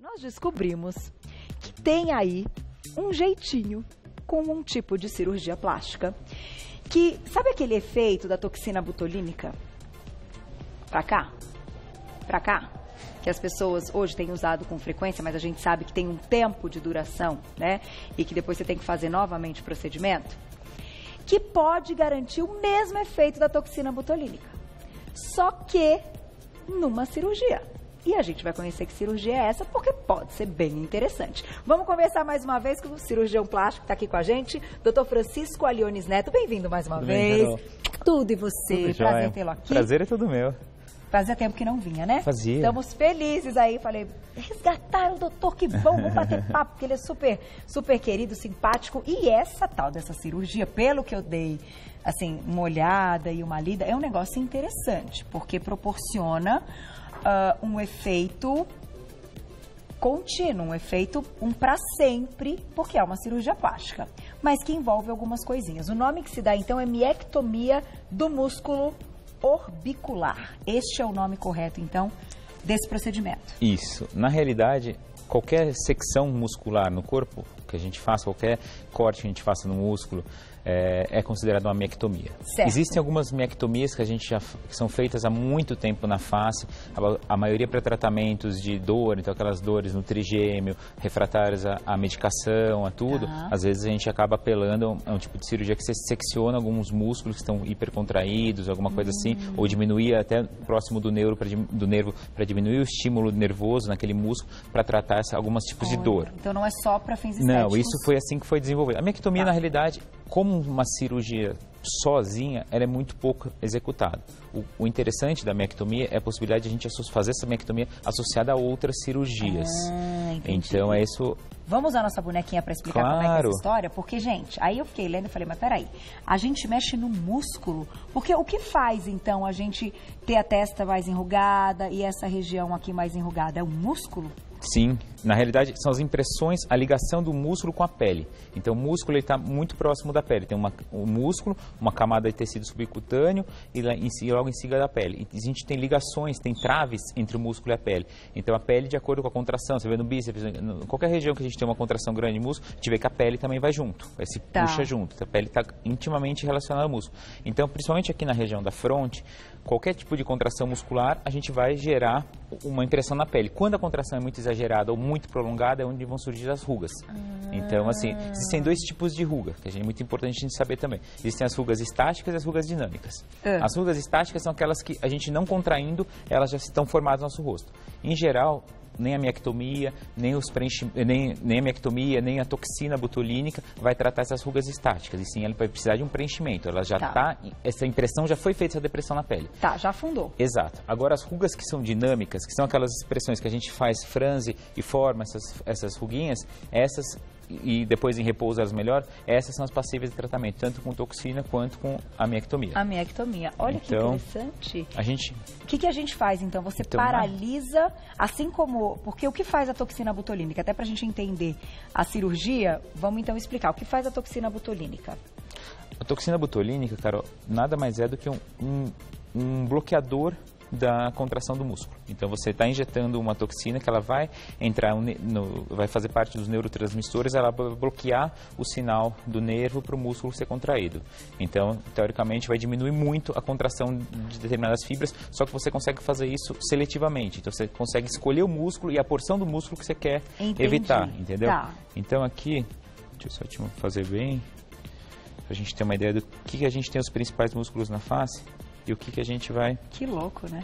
Nós descobrimos que tem aí um jeitinho com um tipo de cirurgia plástica que, sabe aquele efeito da toxina botulínica? Pra cá, que as pessoas hoje têm usado com frequência, mas a gente sabe que tem um tempo de duração, né? E que depois você tem que fazer novamente o procedimento, que pode garantir o mesmo efeito da toxina botulínica, só que numa cirurgia. E a gente vai conhecer que cirurgia é essa, porque pode ser bem interessante. Vamos conversar mais uma vez com o cirurgião plástico que está aqui com a gente, Dr. Francisco Aliones Neto. Bem-vindo mais uma vez. Bem, tudo e você? Prazer tê-lo aqui. Prazer é todo meu. Fazia tempo que não vinha, né? Fazia. Estamos felizes aí. Falei, resgataram o doutor, que bom, vamos bater papo, porque ele é super querido, simpático. E essa tal dessa cirurgia, pelo que eu dei, assim, uma olhada e uma lida, é um negócio interessante, porque proporciona um efeito contínuo, um efeito para sempre, porque é uma cirurgia plástica, mas que envolve algumas coisinhas. O nome que se dá, então, é miectomia do músculo orbicular. Este é o nome correto, então, desse procedimento. Isso. Na realidade, qualquer secção muscular no corpo que a gente faça, qualquer corte que a gente faça no músculo, é considerado uma miectomia. Certo. Existem algumas miectomias que que são feitas há muito tempo na face, a maioria para tratamentos de dor, então aquelas dores no trigêmeo, refratárias à medicação, a tudo. Às vezes a gente acaba apelando a um tipo de cirurgia que você secciona alguns músculos que estão hipercontraídos, alguma coisa assim, ou diminuir até próximo do nervo para diminuir o estímulo nervoso naquele músculo para tratar alguns tipos de dor. Então não é só para fins estéticos? Não, isso foi assim que foi desenvolvido. A miectomia, na realidade, como uma cirurgia sozinha, ela é muito pouco executada. O interessante da miectomia é a possibilidade de a gente fazer essa miectomia associada a outras cirurgias. Então é isso. Vamos usar a nossa bonequinha para explicar como é que é essa história? Porque, gente, aí eu fiquei lendo e falei, mas peraí, a gente mexe no músculo, porque o que faz, então, a gente ter a testa mais enrugada e essa região aqui mais enrugada? É o músculo? Sim, na realidade são as impressões, a ligação do músculo com a pele. Então o músculo está muito próximo da pele. Tem um músculo, uma camada de tecido subcutâneo e logo em seguida da pele. E a gente tem ligações, tem traves entre o músculo e a pele. Então a pele, de acordo com a contração, você vê no bíceps, em qualquer região que a gente tem uma contração grande de músculo, a gente vê que a pele também vai junto, vai se puxa junto. A pele está intimamente relacionada ao músculo. Então, principalmente aqui na região da fronte, qualquer tipo de contração muscular, a gente vai gerar uma impressão na pele. Quando a contração é muito exagerada ou muito prolongada, é onde vão surgir as rugas. Então, assim, existem dois tipos de ruga, que é muito importante a gente saber também. Existem as rugas estáticas e as rugas dinâmicas. As rugas estáticas são aquelas que a gente não contraindo, elas já estão formadas no nosso rosto. Em geral, nem a miectomia, nem a miectomia, nem a toxina botulínica vai tratar essas rugas estáticas. E sim, ela vai precisar de um preenchimento. Ela já essa impressão já foi feita, essa depressão na pele. Já afundou. Exato. Agora, as rugas que são dinâmicas, que são aquelas expressões que a gente faz franze e forma essas ruguinhas, essas, e depois em repouso elas melhor, essas são as passíveis de tratamento, tanto com toxina quanto com a miectomia. A miectomia. Olha então, que interessante. O que a gente faz, então? Você paralisa, assim como... Porque o que faz a toxina botulínica? Até para a gente entender a cirurgia, vamos então explicar. O que faz a toxina botulínica? A toxina botulínica, Carol, nada mais é do que um bloqueador da contração do músculo. Então você está injetando uma toxina que ela vai entrar, vai fazer parte dos neurotransmissores, ela vai bloquear o sinal do nervo para o músculo ser contraído. Então, teoricamente, vai diminuir muito a contração de determinadas fibras, só que você consegue fazer isso seletivamente. Então você consegue escolher o músculo e a porção do músculo que você quer evitar, entendeu? Então aqui, deixa eu só fazer bem, para a gente ter uma ideia do que a gente tem os principais músculos na face. E o que a gente vai... Que louco, né?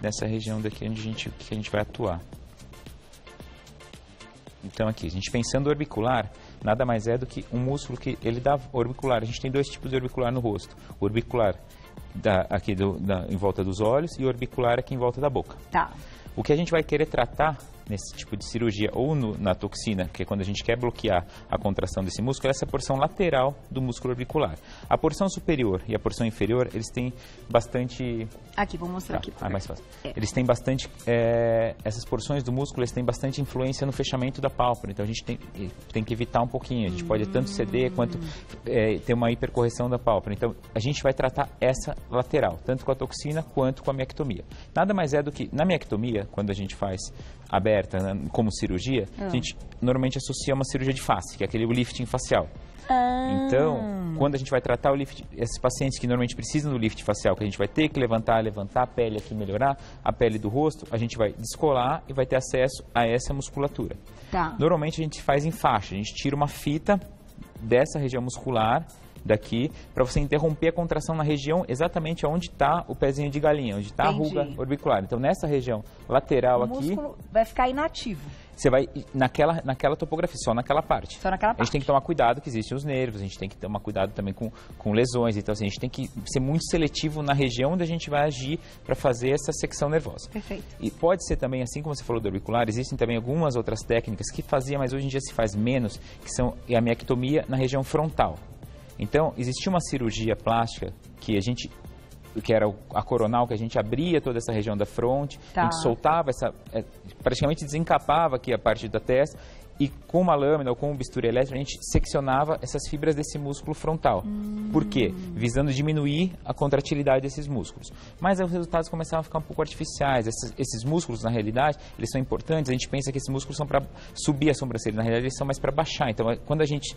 Nessa região daqui onde a gente vai atuar. Então aqui, a gente pensando orbicular, nada mais é do que um músculo que ele dá orbicular. A gente tem dois tipos de orbicular no rosto. O orbicular aqui em volta dos olhos e o orbicular aqui em volta da boca. O que a gente vai querer tratar nesse tipo de cirurgia ou na toxina, que é quando a gente quer bloquear a contração desse músculo, é essa porção lateral do músculo orbicular. A porção superior e a porção inferior, eles têm bastante... Aqui, vou mostrar aqui. Mais fácil. Eles têm bastante... essas porções do músculo, eles têm bastante influência no fechamento da pálpebra, então a gente tem que evitar um pouquinho. A gente pode tanto ceder quanto ter uma hipercorreção da pálpebra. Então, a gente vai tratar essa lateral, tanto com a toxina quanto com a miectomia. Nada mais é do que, na miectomia, quando a gente faz aberta, né, como cirurgia, a gente normalmente associa uma cirurgia de face, que é aquele lifting facial. Então, quando a gente vai tratar o lift, esses pacientes que normalmente precisam do lift facial, que a gente vai ter que levantar a pele aqui, melhorar a pele do rosto, a gente vai descolar e vai ter acesso a essa musculatura. Tá. Normalmente a gente faz em faixa, a gente tira uma fita dessa região muscular daqui, para você interromper a contração na região exatamente onde está o pezinho de galinha, onde está a ruga orbicular. Então, nessa região lateral aqui... O músculo vai ficar inativo. Você vai naquela topografia, só naquela parte. Só naquela parte. A gente tem que tomar cuidado que existem os nervos, a gente tem que tomar cuidado também com lesões. Então, assim, a gente tem que ser muito seletivo na região onde a gente vai agir para fazer essa secção nervosa. Perfeito. E pode ser também, assim como você falou do orbicular, existem também algumas outras técnicas que fazia, mas hoje em dia se faz menos, que são a miectomia na região frontal. Então, existia uma cirurgia plástica que era a coronal, que a gente abria toda essa região da fronte, a gente soltava praticamente desencapava aqui a parte da testa e com uma lâmina ou com um bisturi elétrico a gente seccionava essas fibras desse músculo frontal. Por quê? Visando diminuir a contratilidade desses músculos. Mas os resultados começavam a ficar um pouco artificiais. Esses músculos, na realidade, eles são importantes. A gente pensa que esses músculos são para subir a sobrancelha. Na realidade, eles são mais para baixar. Então, quando a gente...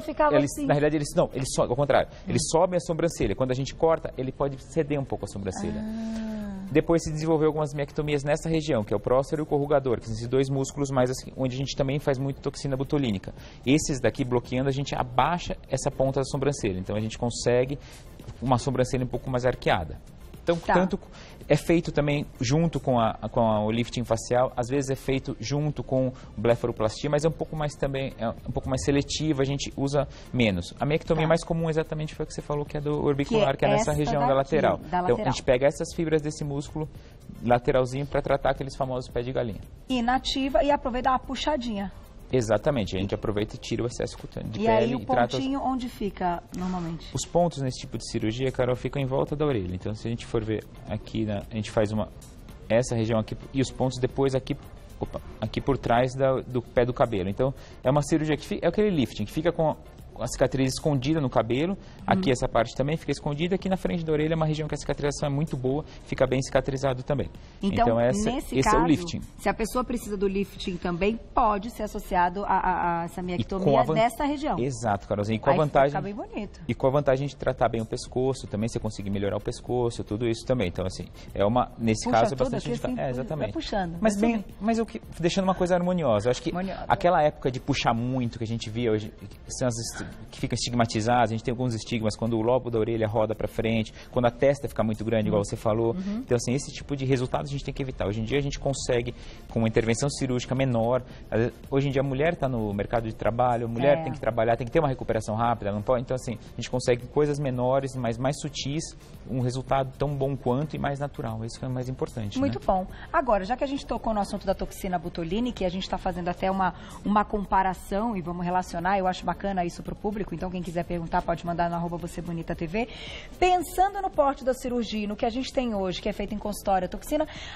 ficava assim. Na realidade, ao contrário. Eles sobem a sobrancelha. Quando a gente corta, ele pode ceder um pouco a sobrancelha. Depois se desenvolveu algumas miectomias nessa região, que é o próstero e o corrugador, que são esses dois músculos mais assim, onde a gente também faz muito toxina botulínica. Esses daqui, bloqueando, a gente abaixa essa ponta da sobrancelha. Então, a gente consegue uma sobrancelha um pouco mais arqueada. Então, tanto é feito também junto com o lifting facial, às vezes é feito junto com blefaroplastia, mas é um pouco mais seletivo, a gente usa menos. A miectomia mais comum exatamente foi o que você falou, que é do orbicular, que é nessa região da lateral. Então, a gente pega essas fibras desse músculo lateralzinho para tratar aqueles famosos pés de galinha. Inativa e aproveita uma puxadinha. Exatamente, a gente aproveita e tira o excesso cutâneo de pele. E aí o pontinho onde fica normalmente? Os pontos nesse tipo de cirurgia, Carol, ficam em volta da orelha. Então, se a gente for ver aqui, a gente faz essa região aqui e os pontos depois aqui por trás do pé do cabelo. Então, é uma cirurgia que é aquele lifting, que fica com a cicatriz escondida no cabelo, aqui essa parte também fica escondida, aqui na frente da orelha é uma região que a cicatrização é muito boa, fica bem cicatrizado também. Então esse caso, é o lifting. Se a pessoa precisa do lifting também, pode ser associado a essa miectomia dessa região. Exato, Carolzinha. E com aí a vantagem, fica bem bonito. E com a vantagem de tratar bem o pescoço, também você conseguir melhorar o pescoço, tudo isso também. Então, assim, nesse caso é bastante... Assim, exatamente. Vai puxando. Mas deixando uma coisa harmoniosa. Eu acho que aquela época de puxar muito que a gente via hoje, são que ficam estigmatizadas, a gente tem alguns estigmas quando o lobo da orelha roda para frente, quando a testa fica muito grande, igual você falou. Então, assim, esse tipo de resultado a gente tem que evitar. Hoje em dia a gente consegue, com uma intervenção cirúrgica menor, hoje em dia a mulher está no mercado de trabalho, a mulher tem que trabalhar, tem que ter uma recuperação rápida, não pode. Então, assim, a gente consegue coisas menores, mas mais sutis, um resultado tão bom quanto e mais natural. Isso é o mais importante. Muito bom. Agora, já que a gente tocou no assunto da toxina botulínica, e a gente está fazendo até uma comparação e vamos relacionar, eu acho bacana isso para o público, então quem quiser perguntar pode mandar no @VocêBonitaTV. Pensando no porte da cirurgia, no que a gente tem hoje, que é feito em consultório,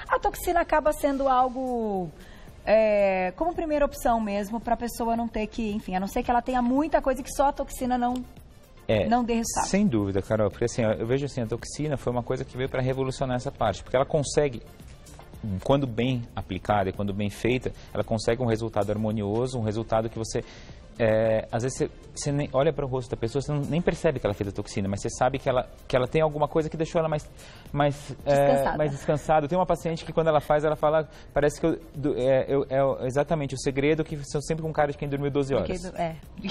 a toxina acaba sendo algo... como primeira opção mesmo, para a pessoa não ter que, enfim, a não ser que ela tenha muita coisa que só a toxina não dê resultado. Sem dúvida, Carol, porque assim, eu vejo assim, a toxina foi uma coisa que veio para revolucionar essa parte, porque ela consegue, quando bem aplicada e quando bem feita, ela consegue um resultado harmonioso, um resultado que você... às vezes você nem olha para o rosto da pessoa, você nem percebe que ela fez a toxina, mas você sabe que ela tem alguma coisa que deixou ela mais descansada. Tem uma paciente que quando ela faz, ela fala, parece que exatamente o segredo que são sempre com cara de quem dormiu 12 horas.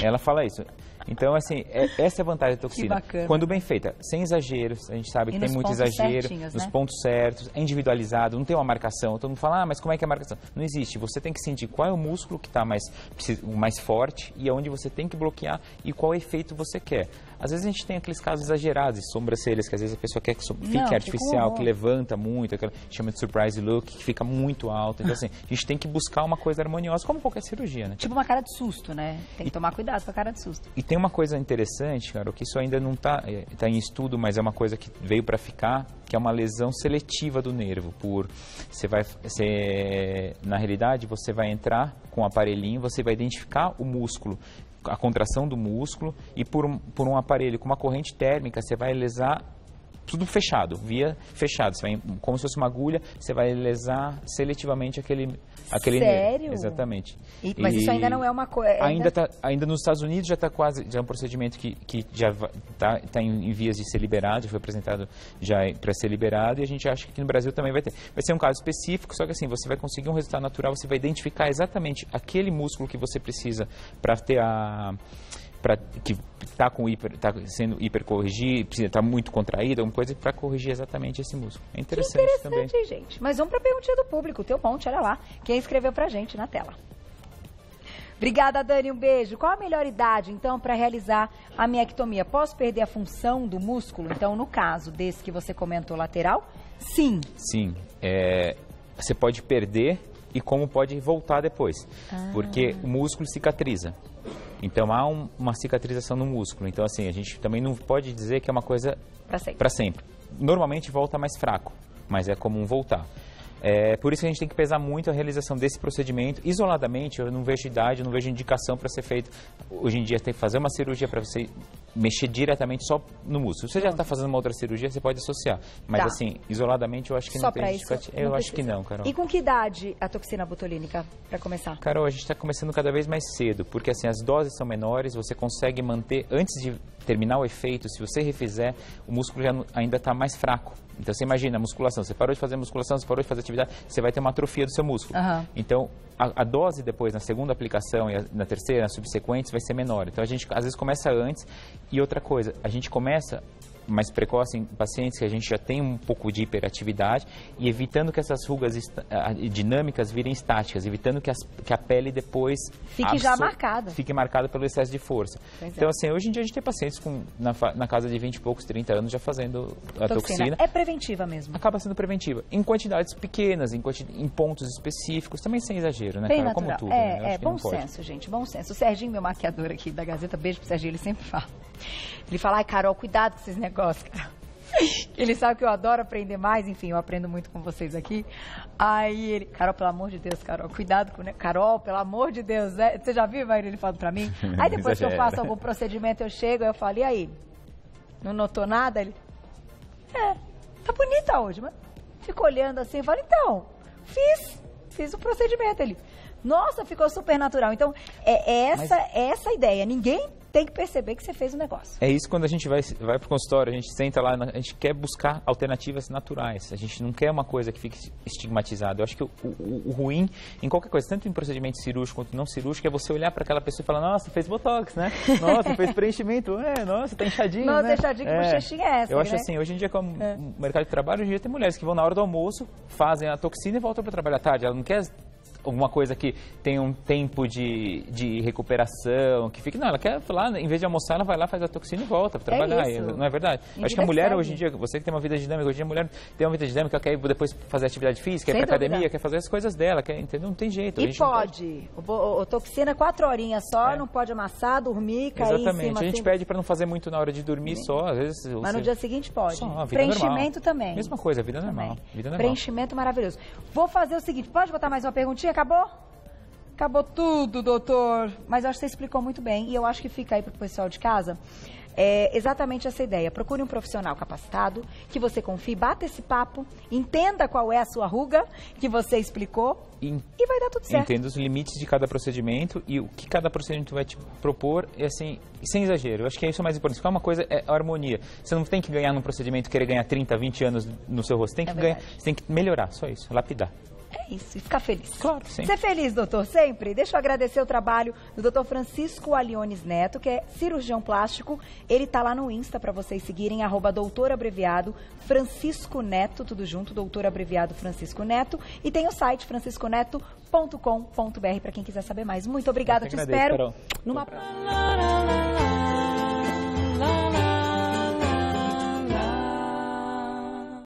Ela fala isso. Então, assim, essa é a vantagem da toxina. Que bacana. Quando bem feita, sem exageros, a gente sabe que tem muito exagero, nos pontos certos, é individualizado, não tem uma marcação. Todo mundo fala, mas como é que é a marcação? Não existe. Você tem que sentir qual é o músculo que está mais forte e aonde você tem que bloquear e qual efeito você quer. Às vezes a gente tem aqueles casos exagerados, sobrancelhas, que às vezes a pessoa quer que fique artificial, que levanta muito, aquela chama de surprise look, que fica muito alto. Então, assim, a gente tem que buscar uma coisa harmoniosa, como qualquer cirurgia, né? Tipo uma cara de susto, né? Tem que tomar cuidado com a cara de susto. E tem uma coisa interessante, cara, que isso ainda não está em estudo, mas é uma coisa que veio para ficar, que é uma lesão seletiva do nervo. Na realidade, você vai entrar com o aparelhinho, você vai identificar o músculo, a contração do músculo, e por um aparelho com uma corrente térmica, você vai lesar tudo fechado, via fechado. Você vai, como se fosse uma agulha, você vai lesar seletivamente aquele Sério? Exatamente. Mas isso ainda não é uma coisa... Ainda nos Estados Unidos já está quase, já é um procedimento que já está em vias de ser liberado, já foi apresentado já para ser liberado, e a gente acha que aqui no Brasil também vai ter. Vai ser um caso específico, só que assim, você vai conseguir um resultado natural, você vai identificar exatamente aquele músculo que você precisa para ter que está sendo hipercorrigido, está muito contraído, alguma coisa para corrigir exatamente esse músculo. É interessante também. Gente. Mas vamos para a perguntinha do público, tem um monte, olha lá. Quem escreveu para a gente na tela. Obrigada, Dani, um beijo. Qual a melhor idade, então, para realizar a miectomia? Posso perder a função do músculo? Então, no caso desse que você comentou lateral, sim. Sim, você pode perder e como pode voltar depois, porque o músculo cicatriza. Então, há uma cicatrização no músculo. Então, assim, a gente também não pode dizer que é uma coisa para sempre. Normalmente, volta mais fraco, mas é comum voltar. Por isso que a gente tem que pesar muito a realização desse procedimento. Isoladamente, eu não vejo idade, eu não vejo indicação para ser feito. Hoje em dia, tem que fazer uma cirurgia para você mexer diretamente só no músculo. Se você já está fazendo uma outra cirurgia, você pode associar. Mas, assim, isoladamente, eu acho que só não tem justificativa. Eu acho que não, Carol. E com que idade a toxina botulínica, para começar? Carol, a gente está começando cada vez mais cedo, porque, assim, as doses são menores, você consegue manter, antes de terminar o efeito, se você refizer, o músculo ainda está mais fraco. Então, você imagina a musculação, você parou de fazer musculação, você parou de fazer atividade, você vai ter uma atrofia do seu músculo. Então, a dose depois, na segunda aplicação e na terceira, nas subsequentes, vai ser menor. Então, a gente às vezes começa antes. E outra coisa, a gente começa mais precoce em pacientes que a gente já tem um pouco de hiperatividade e evitando que essas rugas dinâmicas virem estáticas, evitando que a pele depois fique marcada pelo excesso de força. Então, assim, hoje em dia a gente tem pacientes na casa de 20 e poucos, 30 anos já fazendo a toxina. É preventiva mesmo? Acaba sendo preventiva. Em quantidades pequenas, em pontos específicos, também sem exagero, né, cara? Como tudo. Bom senso, gente, bom senso. O Serginho, meu maquiador aqui da Gazeta, beijo pro Serginho, ele sempre fala. Ele fala, ai, Carol, cuidado com esses negócios, cara. Ele sabe que eu adoro aprender mais, enfim, eu aprendo muito com vocês aqui. Aí ele, Carol, pelo amor de Deus, Carol, cuidado com... Carol, pelo amor de Deus, né? Você já viu, Maíra, ele falando pra mim? Aí depois que eu faço algum procedimento, eu chego, eu falo, e aí? Não notou nada? Ele, tá bonita hoje, mas fico olhando assim, eu falo, então, fiz o procedimento. Ele, nossa, ficou super natural. Então, essa a ideia, ninguém tem que perceber que você fez o negócio. É isso quando a gente vai para o consultório, a gente senta lá, a gente quer buscar alternativas naturais. A gente não quer uma coisa que fique estigmatizada. Eu acho que o ruim em qualquer coisa, tanto em procedimento cirúrgico quanto não cirúrgico, é você olhar para aquela pessoa e falar, nossa, fez botox, né? Nossa, fez preenchimento, nossa, tá inchadinho, nossa, né? Inchadinho, que bochechinha é essa, eu acho assim, hoje em dia, como o mercado de trabalho, hoje em dia tem mulheres que vão na hora do almoço, fazem a toxina e voltam para trabalhar à tarde. Ela não quer alguma coisa que tem um tempo de recuperação, que fique... Não, ela quer lá, em vez de almoçar, ela vai lá, faz a toxina e volta para trabalhar. Não é verdade? Acho que a mulher hoje em dia, você que tem uma vida dinâmica, hoje em dia a mulher tem uma vida dinâmica, quer depois fazer atividade física, quer ir pra academia, quer fazer as coisas dela, entendeu? Não tem jeito. E pode. Toxina 4 horinhas só, não pode amassar, dormir, cair em cima. Exatamente. A gente pede para não fazer muito na hora de dormir só, às vezes... Mas no dia seguinte pode. Só, preenchimento também. Mesma coisa, vida normal. Preenchimento maravilhoso. Vou fazer o seguinte, pode botar mais uma perguntinha? Acabou? Acabou tudo, doutor. Mas eu acho que você explicou muito bem e eu acho que fica aí para o pessoal de casa exatamente essa ideia. Procure um profissional capacitado, que você confie, bata esse papo, entenda qual é a sua ruga que você explicou e vai dar tudo certo. Entenda os limites de cada procedimento e o que cada procedimento vai te propor, assim, sem exagero. Eu acho que isso é o mais importante. Porque uma coisa é a harmonia. Você não tem que ganhar num procedimento, querer ganhar 30, 20 anos no seu rosto. Tem que ganhar, você tem que melhorar, só isso, lapidar. É isso, e ficar feliz. Claro, sim. Ser feliz, doutor, sempre. Deixa eu agradecer o trabalho do doutor Francisco Aliones Neto, que é cirurgião plástico. Ele tá lá no Insta para vocês seguirem, @doutorabreviado Francisco Neto, tudo junto, doutor abreviado Francisco Neto. E tem o site francisconeto.com.br para quem quiser saber mais. Muito obrigada, te espero numa...